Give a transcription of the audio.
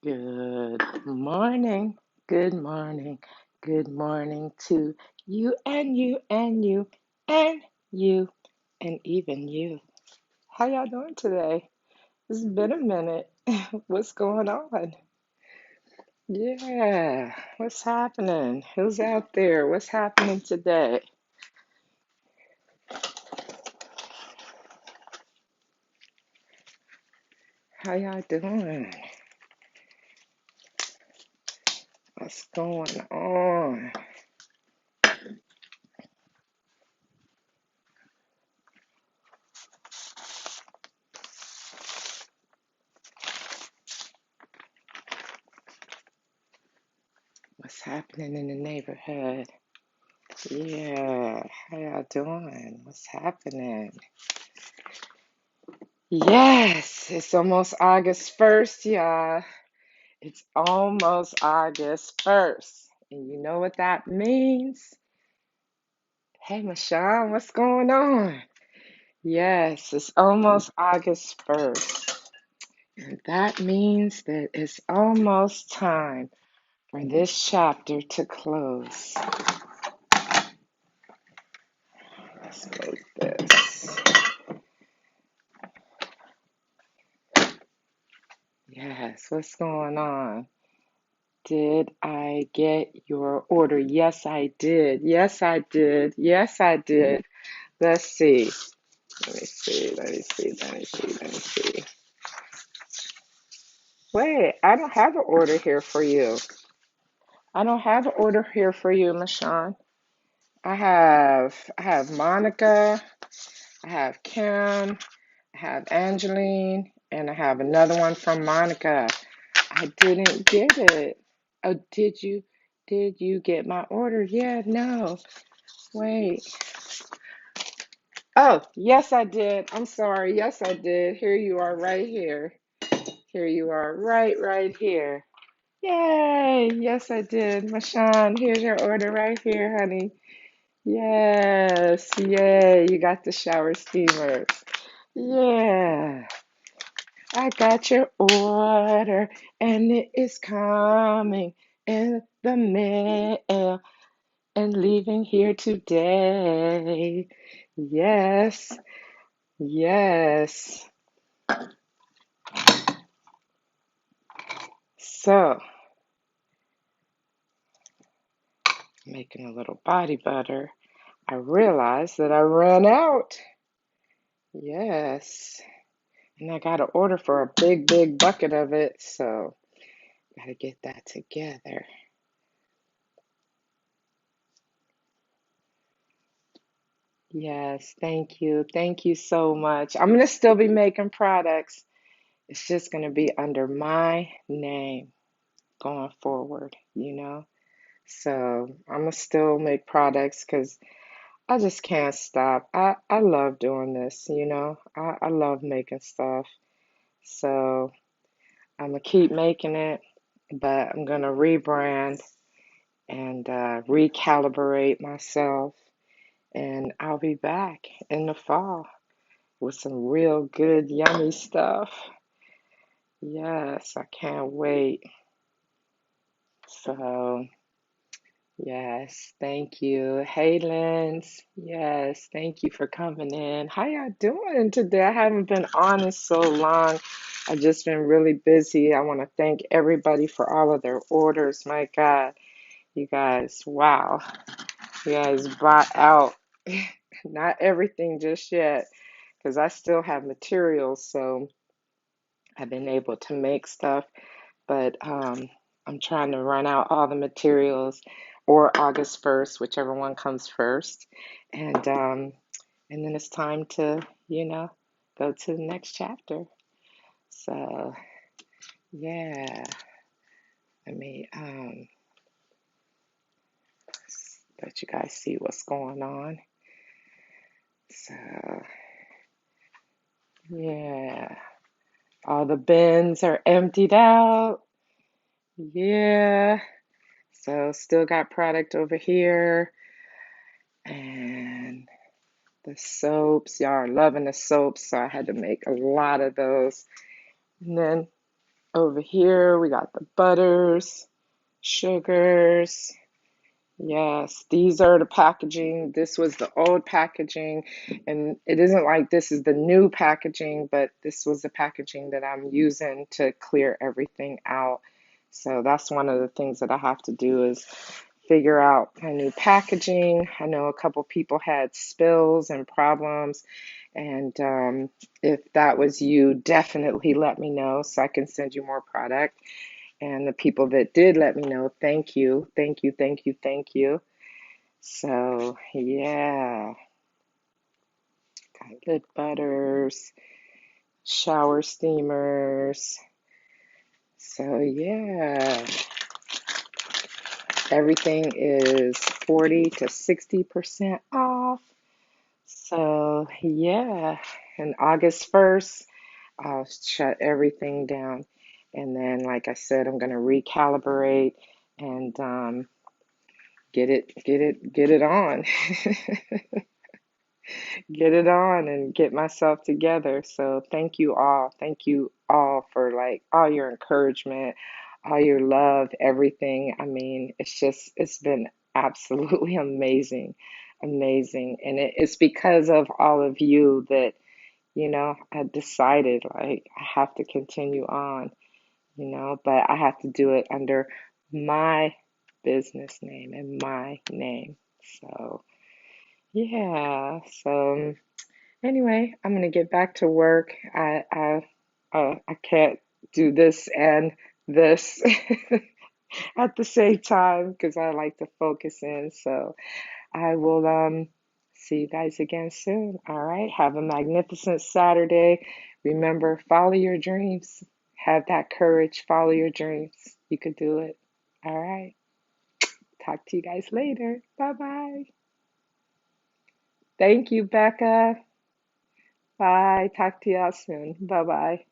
Good morning. Good morning. Good morning to you and you and you and you and even you. How y'all doing today? It's been a minute. What's going on? Yeah, what's happening? Who's out there? What's happening today? How y'all doing? What's going on? What's happening in the neighborhood? Yeah, how y'all doing? What's happening? Yes, it's almost August 1st, y'all. It's almost August 1st. And you know what that means? Hey, Michelle, what's going on? Yes, it's almost August 1st. And that means that it's almost time for this chapter to close. Let's close this. Yes, what's going on? Did I get your order? Yes, I did. Yes, I did. Yes, I did. Let's see. Let me see. Let me see. Let me see. Let me see. Wait, I don't have an order here for you. I don't have an order here for you, Michonne. I have Monica, I have Kim, I have Angeline, and I have another one from Monica. I didn't get it. Oh, did you? Did you get my order? Yeah, no. Wait. Oh, yes, I did. I'm sorry. Yes, I did. Here you are right here. Here you are right here. Yay. Yes, I did. Mashawn, here's your order right here, honey. Yes. Yay. You got the shower steamers. Yeah. I got your order and it is coming in the mail and leaving here today. Yes. Yes. So, making a little body butter, I realized that I ran out. Yes. And I got to order for a big bucket of it. So, got to get that together. Yes. Thank you. Thank you so much. I'm going to still be making products. It's just going to be under my name going forward. So, I'm going to still make products because I just can't stop. I love doing this. I love making stuff. So I'm gonna keep making it, but I'm gonna rebrand and recalibrate myself, and I'll be back in the fall with some real good, yummy stuff. Yes, I can't wait. So, yes, thank you. Hey, Lens. Yes, thank you for coming in. How y'all doing today? I haven't been on in so long. I've just been really busy. I want to thank everybody for all of their orders. My God, you guys, wow. You guys bought out. Not everything just yet, because I still have materials, so I've been able to make stuff, but I'm trying to run out all the materials or August 1st, whichever one comes first. And then it's time to go to the next chapter. So, yeah, let me let you guys see what's going on. So, yeah, all the bins are emptied out. Yeah, so still got product over here. And the soaps, y'all are loving the soaps, so I had to make a lot of those. And then Over here, we got the butters, sugars. Yes, these are the packaging. This was the old packaging, and it isn't like this is the new packaging, but this was the packaging that I'm using to clear everything out. So that's one of the things that I have to do is figure out my new packaging. I know a couple people had spills and problems, and if that was you, definitely let me know so I can send you more product. And the people that did let me know, thank you, thank you, thank you, thank you. So, yeah, got good butters, shower steamers. So, yeah, everything is 40 to 60% off. So, yeah, and August 1st, I'll shut everything down. And then, like I said, I'm going to recalibrate and get it on. Get it on and get myself together. So thank you all. Thank you all for like all your encouragement, all your love, everything. I mean, it's been absolutely amazing. Amazing. And it's because of all of you that, I decided like I have to continue on, but I have to do it under my business name and my name. So, yeah. So anyway, I'm gonna get back to work. I can't do this and this at the same time because I like to focus in. So I will see you guys again soon. All right. Have a magnificent Saturday. Remember, follow your dreams. Have that courage. Follow your dreams. You could do it. All right. Talk to you guys later. Bye bye. Thank you, Becca. Bye. Talk to y'all soon. Bye bye.